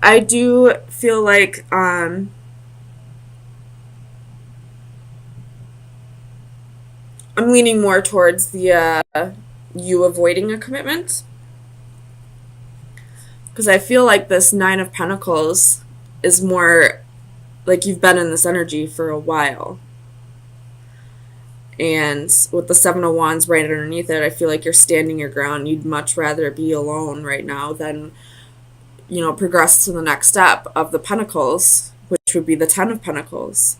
I do feel like I'm leaning more towards the you avoiding a commitment, because I feel like this Nine of Pentacles is more like you've been in this energy for a while. And with the Seven of Wands right underneath it, I feel like you're standing your ground. You'd much rather be alone right now than, progress to the next step of the Pentacles, which would be the Ten of Pentacles.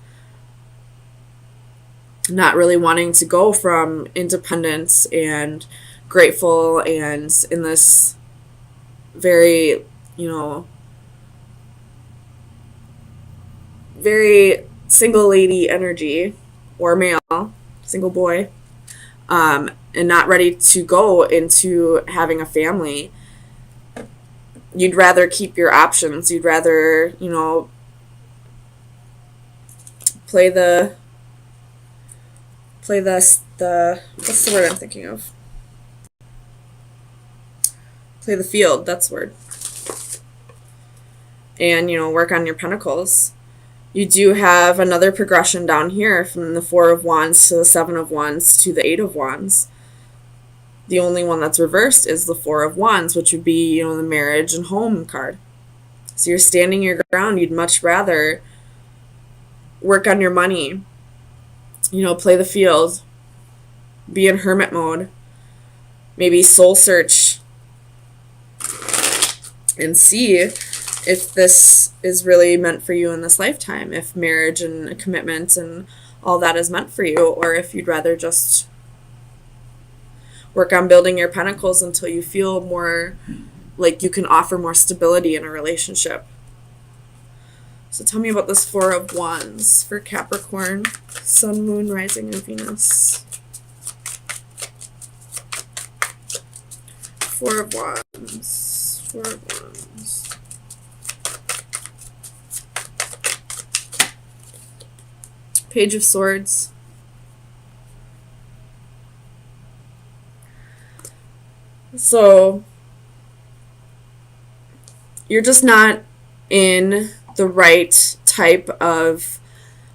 Not really wanting to go from independence and grateful and in this very, very single lady energy, or male, single boy, and not ready to go into having a family. You'd rather keep your options. You'd rather, play the what's the word I'm thinking of? Play the field, that's the word. And, work on your pentacles. You do have another progression down here from the Four of Wands to the Seven of Wands to the Eight of Wands. The only one that's reversed is the Four of Wands, which would be, the marriage and home card. So you're standing your ground. You'd much rather work on your money, play the field, be in hermit mode, maybe soul search and see if this is really meant for you in this lifetime, if marriage and commitment and all that is meant for you, or if you'd rather just work on building your pentacles until you feel more like you can offer more stability in a relationship. So tell me about this Four of Wands for Capricorn, Sun, Moon, Rising, and Venus. Four of Wands. Four of Wands. Page of Swords. So you're just not in the right type of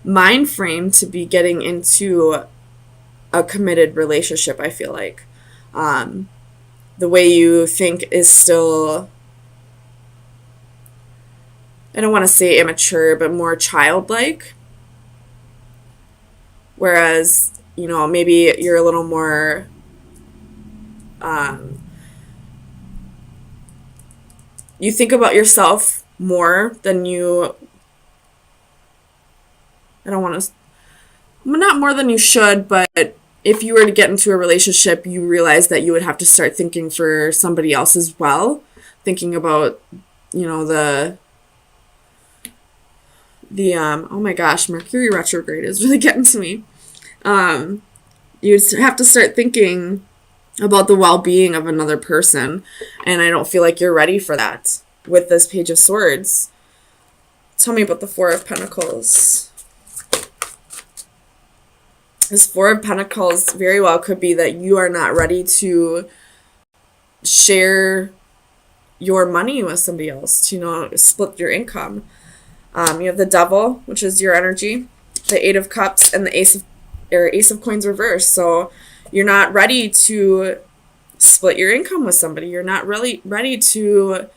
mind frame to be getting into a committed relationship, I feel like. The way you think is still, I don't want to say immature, but more childlike. Whereas, maybe you're a little more you think about yourself more than you, I don't want to, not more than you should, but if you were to get into a relationship, you realize that you would have to start thinking for somebody else as well. Thinking about, the oh my gosh, Mercury retrograde is really getting to me. You'd have to start thinking about the well-being of another person, and I don't feel like you're ready for that with this Page of Swords. Tell me about the Four of Pentacles. This Four of Pentacles very well could be that you are not ready to share your money with somebody else, to, split your income. You have the Devil, which is your energy, the Eight of Cups, and the Ace of Coins reversed. So you're not ready to split your income with somebody. You're not really ready to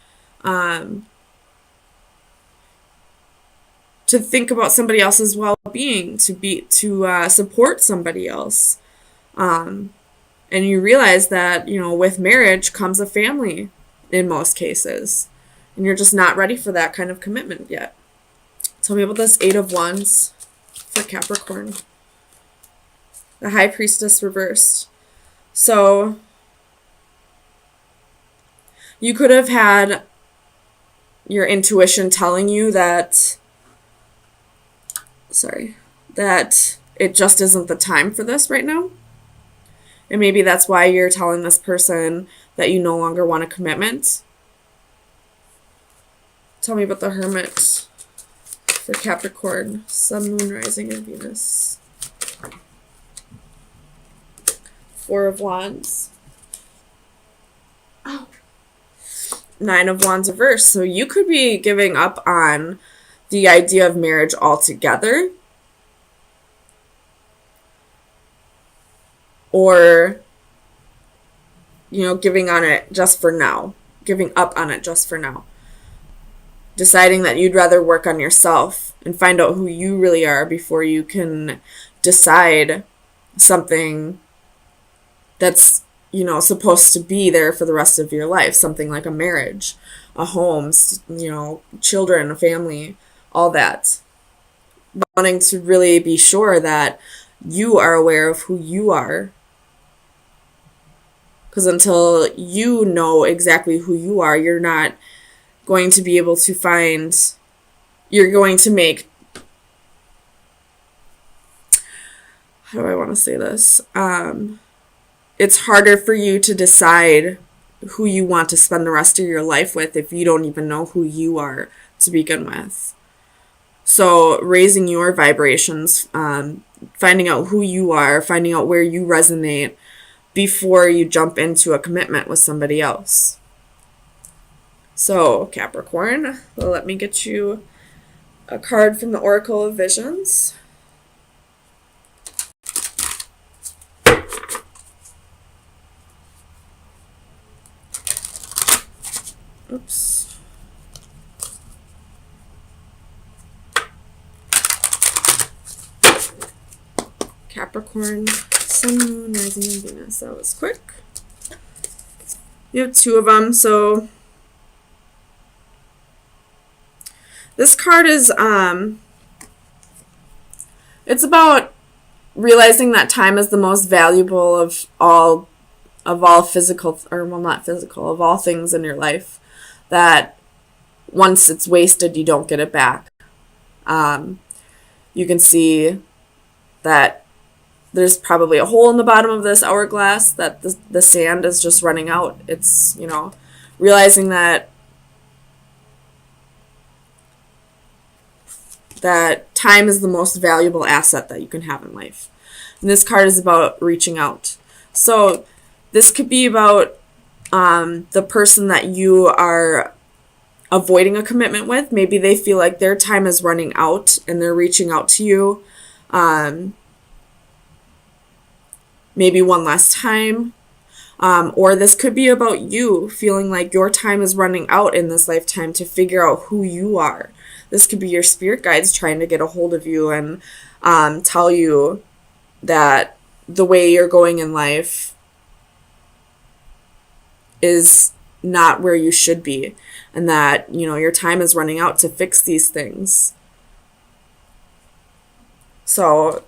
think about somebody else's well-being, to support somebody else. And you realize that, with marriage comes a family in most cases. And you're just not ready for that kind of commitment yet. Tell me about this Eight of Wands for Capricorn. The High Priestess reversed. So you could have had your intuition telling you that it just isn't the time for this right now. And maybe that's why you're telling this person that you no longer want a commitment. Tell me about the Hermit for Capricorn, Sun, Moon, Rising, and Venus. Four of Wands. Oh. Nine of Wands reversed. So you could be giving up on the idea of marriage altogether, or, giving on it just for now, giving up on it just for now, deciding that you'd rather work on yourself and find out who you really are before you can decide something that's, supposed to be there for the rest of your life, something like a marriage, a home, children, a family, all that. Wanting to really be sure that you are aware of who you are. Because until you know exactly who you are, you're not going to be able to you're going to make, how do I want to say this? It's harder for you to decide who you want to spend the rest of your life with if you don't even know who you are to begin with. So raising your vibrations, finding out who you are, finding out where you resonate before you jump into a commitment with somebody else. So Capricorn, let me get you a card from the Oracle of Visions. Oops. Capricorn, Sun, Moon, Rising, and Venus. That was quick. You have two of them. So this card is, it's about realizing that time is the most valuable of all physical, or well, not physical, of all things in your life. That once it's wasted, you don't get it back. You can see that there's probably a hole in the bottom of this hourglass, that the sand is just running out. It's, realizing that time is the most valuable asset that you can have in life. And this card is about reaching out. So this could be about the person that you are avoiding a commitment with. Maybe they feel like their time is running out and they're reaching out to you. Maybe one last time. Or this could be about you feeling like your time is running out in this lifetime to figure out who you are. This could be your spirit guides trying to get a hold of you and tell you that the way you're going in life is not where you should be, and that, your time is running out to fix these things. So,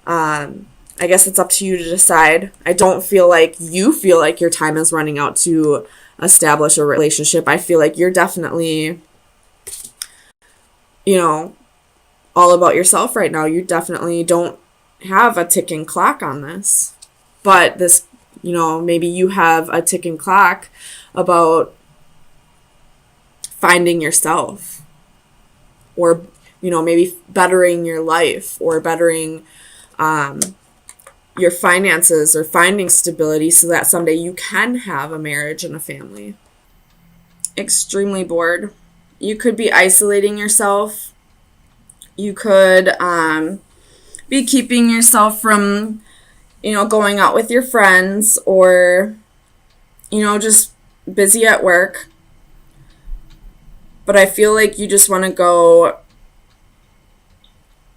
I guess it's up to you to decide. I don't feel like you feel like your time is running out to establish a relationship. I feel like you're definitely, all about yourself right now. You definitely don't have a ticking clock on this. But this, maybe you have a ticking clock about finding yourself, or, maybe bettering your life, or bettering your finances, or finding stability so that someday you can have a marriage and a family. Extremely bored. You could be isolating yourself. You could be keeping yourself from, going out with your friends, or, just busy at work. But I feel like you just want to go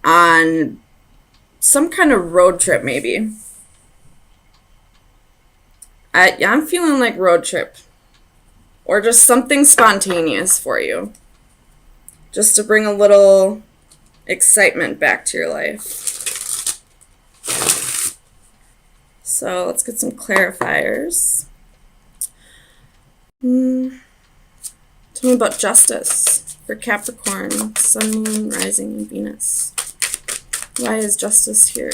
on some kind of road trip, maybe. I'm feeling like road trip. Or just something spontaneous for you. Just to bring a little excitement back to your life. So let's get some clarifiers. Tell me about justice for Capricorn, Sun, Moon, Rising, and Venus. Why is justice here?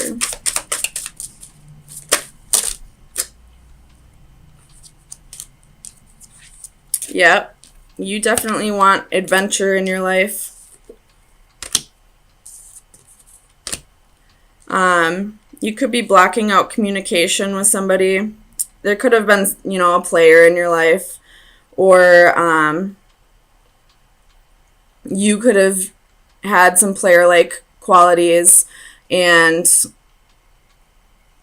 Yep, you definitely want adventure in your life. You could be blocking out communication with somebody. There could have been, a player in your life, Or you could have had some player-like qualities, and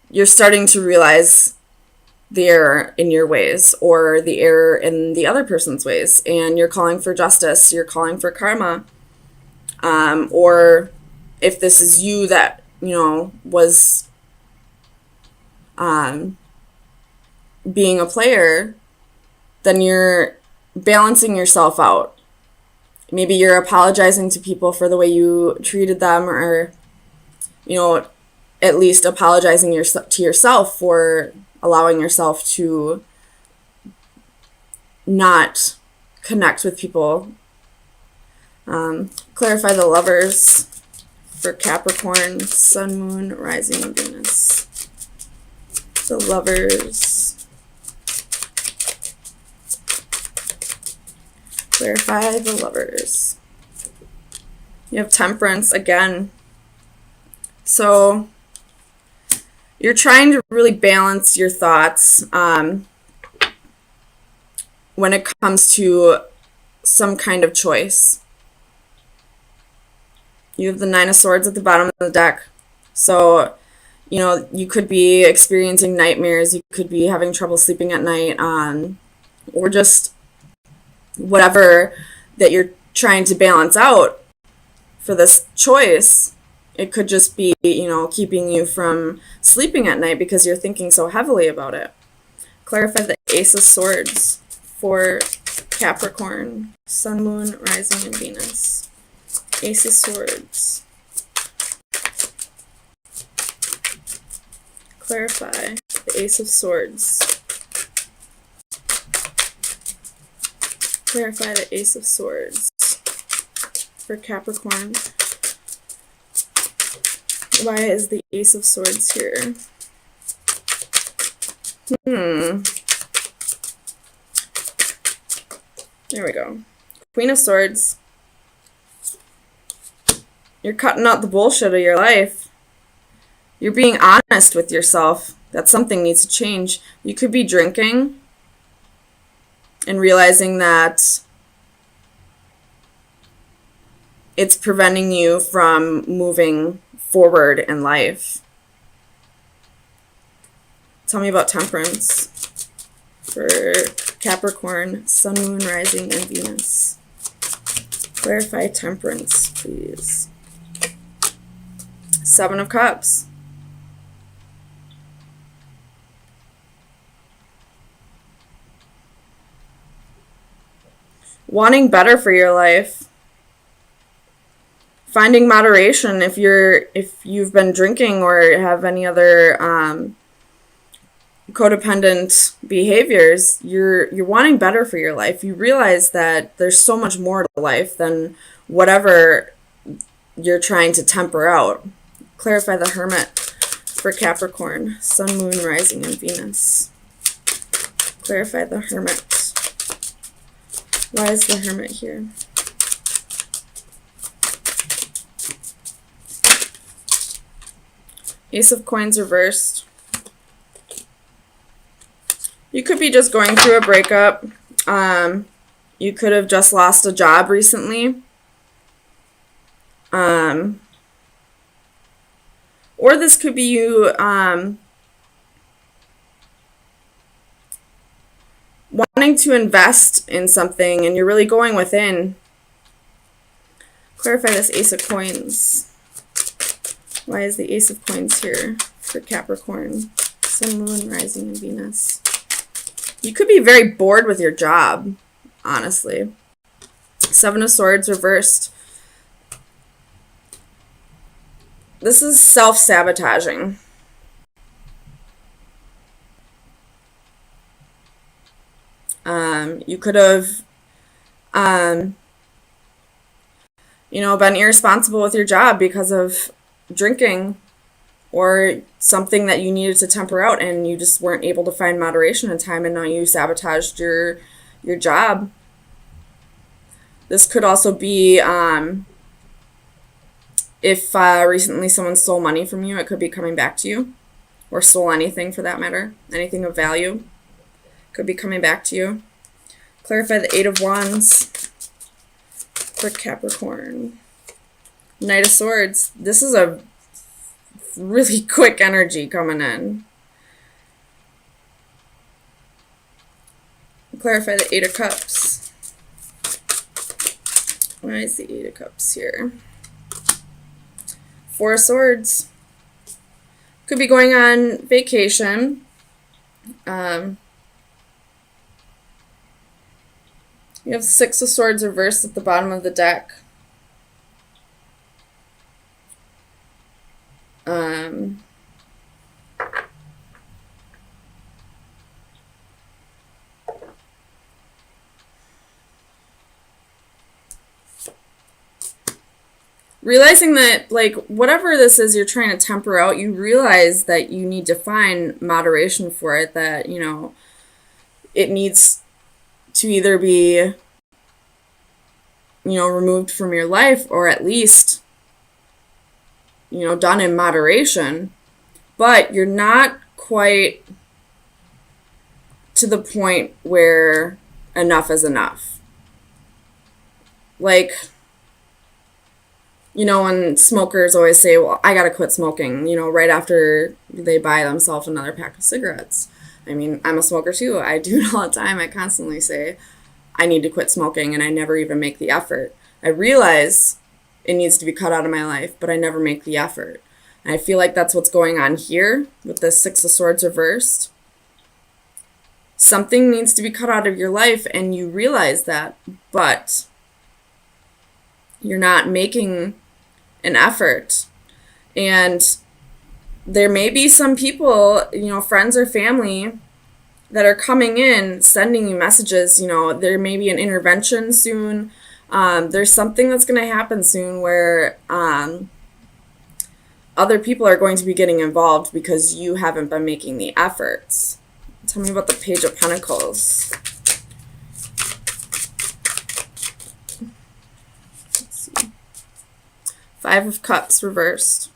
you're starting to realize the error in your ways or the error in the other person's ways, and you're calling for justice, you're calling for karma. Or if this is you that, was being a player, then you're balancing yourself out. Maybe you're apologizing to people for the way you treated them, or, at least apologizing to yourself for allowing yourself to not connect with people. Clarify the Lovers for Capricorn, Sun, Moon, Rising, and Venus. The Lovers. Clarify the Lovers. You have Temperance again. So you're trying to really balance your thoughts when it comes to some kind of choice. You have the Nine of Swords at the bottom of the deck. So, you could be experiencing nightmares. You could be having trouble sleeping at night, or just whatever that you're trying to balance out for this choice. It could just be, keeping you from sleeping at night because you're thinking so heavily about it. Clarify the Ace of Swords for Capricorn, Sun, Moon, Rising, and Venus. Ace of Swords. Clarify the Ace of Swords. Clarify the Ace of Swords for Capricorn. Why is the Ace of Swords here? There we go. Queen of Swords. You're cutting out the bullshit of your life. You're being honest with yourself that something needs to change. You could be drinking and realizing that it's preventing you from moving forward in life. Tell me about Temperance for Capricorn, Sun, Moon, Rising, and Venus. Clarify Temperance, please. Seven of Cups. Wanting better for your life. Finding moderation if you've been drinking or have any other codependent behaviors. You're wanting better for your life. You realize that there's so much more to life than whatever you're trying to temper out. Clarify the Hermit for Capricorn, Sun, Moon, Rising, and Venus. Clarify the Hermit. Why is the Hermit here? Ace of Coins reversed. You could be just going through a breakup. You could have just lost a job recently. Or this could be you wanting to invest in something and you're really going within. Clarify this Ace of Coins. Why is the Ace of Coins here for Capricorn, Sun, Moon, Rising, and Venus? You could be very bored with your job, honestly. Seven of Swords reversed. This is self-sabotaging. You could have, been irresponsible with your job because of drinking or something that you needed to temper out and you just weren't able to find moderation in time, and now you sabotaged your job. This could also be if recently someone stole money from you, it could be coming back to you, or stole anything for that matter. Anything of value could be coming back to you. Clarify the Eight of Wands for Capricorn. Knight of Swords. This is a really quick energy coming in. Clarify the Eight of Cups. Why is the Eight of Cups here? Four of Swords. Could be going on vacation. You have Six of Swords reversed at the bottom of the deck. Realizing that, like, whatever this is you're trying to temper out, you realize that you need to find moderation for it, that, you know, it needs to either be, you know, removed from your life or at least, you know, done in moderation. But you're not quite to the point where enough is enough. Like, you know, when smokers always say, well, I gotta quit smoking, you know, right after they buy themselves another pack of cigarettes. I mean, I'm a smoker too. I do it all the time. I constantly say, I need to quit smoking, and I never even make the effort. I realize it needs to be cut out of my life, but I never make the effort. And I feel like that's what's going on here with the Six of Swords reversed. Something needs to be cut out of your life, and you realize that, but you're not making an effort. And there may be some people, you know, friends or family that are coming in, sending you messages, you know, there may be an intervention soon. There's something that's going to happen soon where other people are going to be getting involved because you haven't been making the efforts. Tell me about the Page of Pentacles. Five of Cups reversed.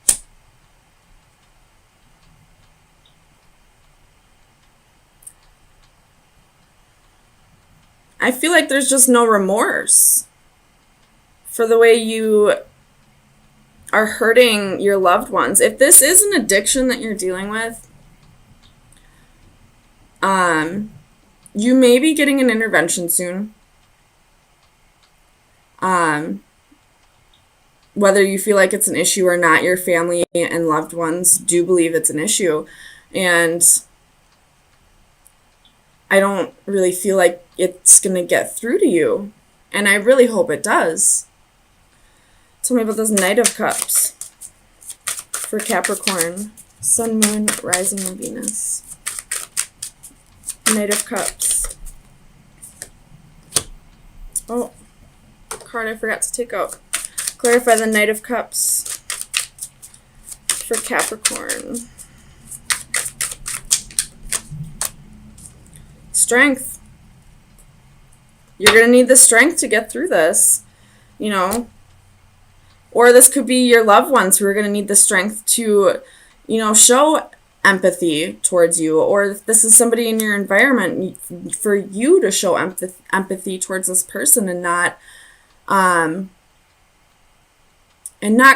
I feel like there's just no remorse for the way you are hurting your loved ones. If this is an addiction that you're dealing with, you may be getting an intervention soon. Whether you feel like it's an issue or not, your family and loved ones do believe it's an issue. And I don't really feel like it's going to get through to you. And I really hope it does. Tell me about this Knight of Cups for Capricorn. Sun, Moon, Rising, and Venus. Knight of Cups. Oh, card I forgot to take out. Clarify the Knight of Cups for Capricorn. Strength. You're going to need the strength to get through this, you know. Or this could be your loved ones who are going to need the strength to, you know, show empathy towards you. Or if this is somebody in your environment, for you to show empathy towards this person and not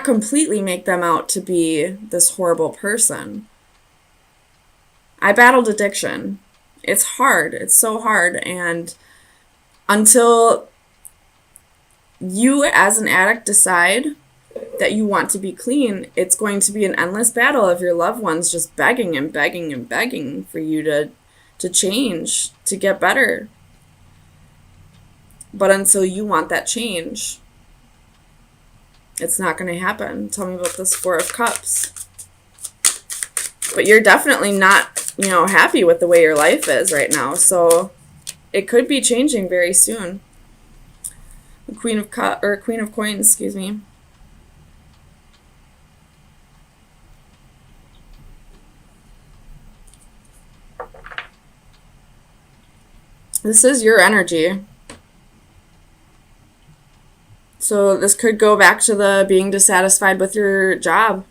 completely make them out to be this horrible person. I battled addiction. It's hard. It's so hard. And until you as an addict decide that you want to be clean, it's going to be an endless battle of your loved ones just begging and begging and begging for you to change, to get better. But until you want that change, it's not going to happen. Tell me about this Four of Cups. But you're definitely not, you know, happy with the way your life is right now. So it could be changing very soon. The Queen of Coins, excuse me. This is your energy. So this could go back to the being dissatisfied with your job.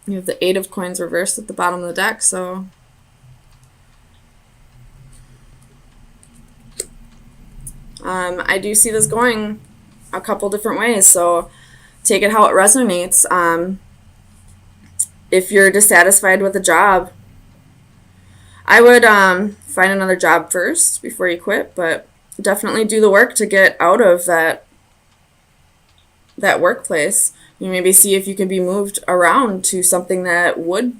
You have the Eight of Coins reversed at the bottom of the deck, so I do see this going a couple different ways, so take it how it resonates. If you're dissatisfied with a job, I would find another job first before you quit, but definitely do the work to get out of that workplace. You maybe see if you can be moved around to something that would,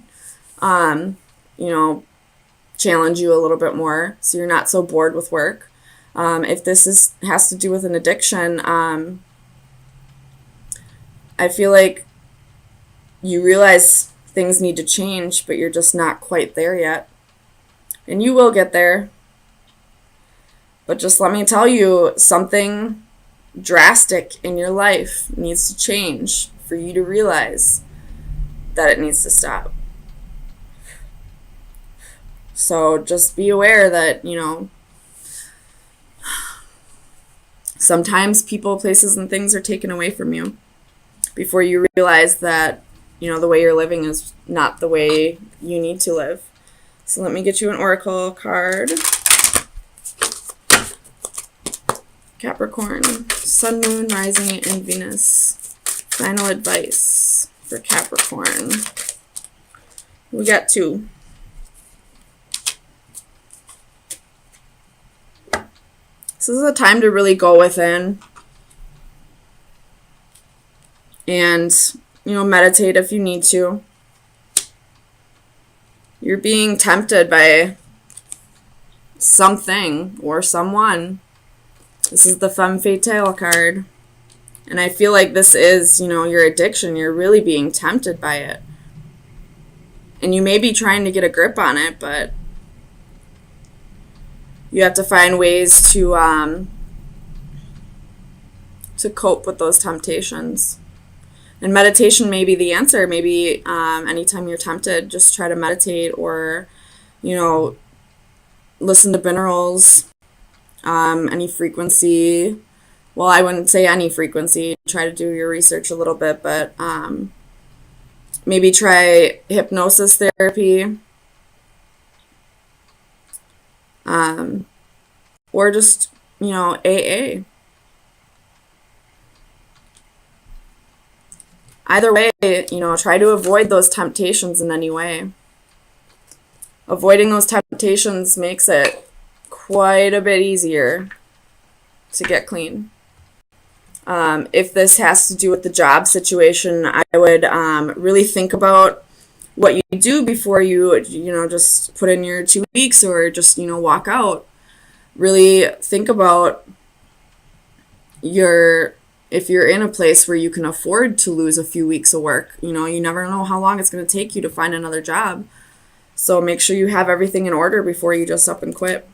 you know, challenge you a little bit more, so you're not so bored with work. If this has to do with an addiction, I feel like you realize things need to change, but you're just not quite there yet. And you will get there. But just let me tell you, something drastic in your life needs to change for you to realize that it needs to stop. So just be aware that, sometimes people, places, and things are taken away from you before you realize that, the way you're living is not the way you need to live. So let me get you an oracle card. Capricorn, Sun, Moon, Rising, and Venus. Final advice for Capricorn. We got 2. This is a time to really go within and, meditate if you need to. You're being tempted by something or someone. This is the Femme Fatale card. And I feel like this is, your addiction. You're really being tempted by it. And you may be trying to get a grip on it, but you have to find ways to cope with those temptations. And meditation may be the answer. Maybe anytime you're tempted, just try to meditate or, listen to binaurals, any frequency. Well, I wouldn't say any frequency. Try to do your research a little bit, but maybe try hypnosis therapy. Or just, AA. Either way, try to avoid those temptations in any way. Avoiding those temptations makes it quite a bit easier to get clean. If this has to do with the job situation, I would really think about what you do before you, just put in your 2 weeks or just, walk out. Really think about if you're in a place where you can afford to lose a few weeks of work. You never know how long it's going to take you to find another job. So make sure you have everything in order before you just up and quit.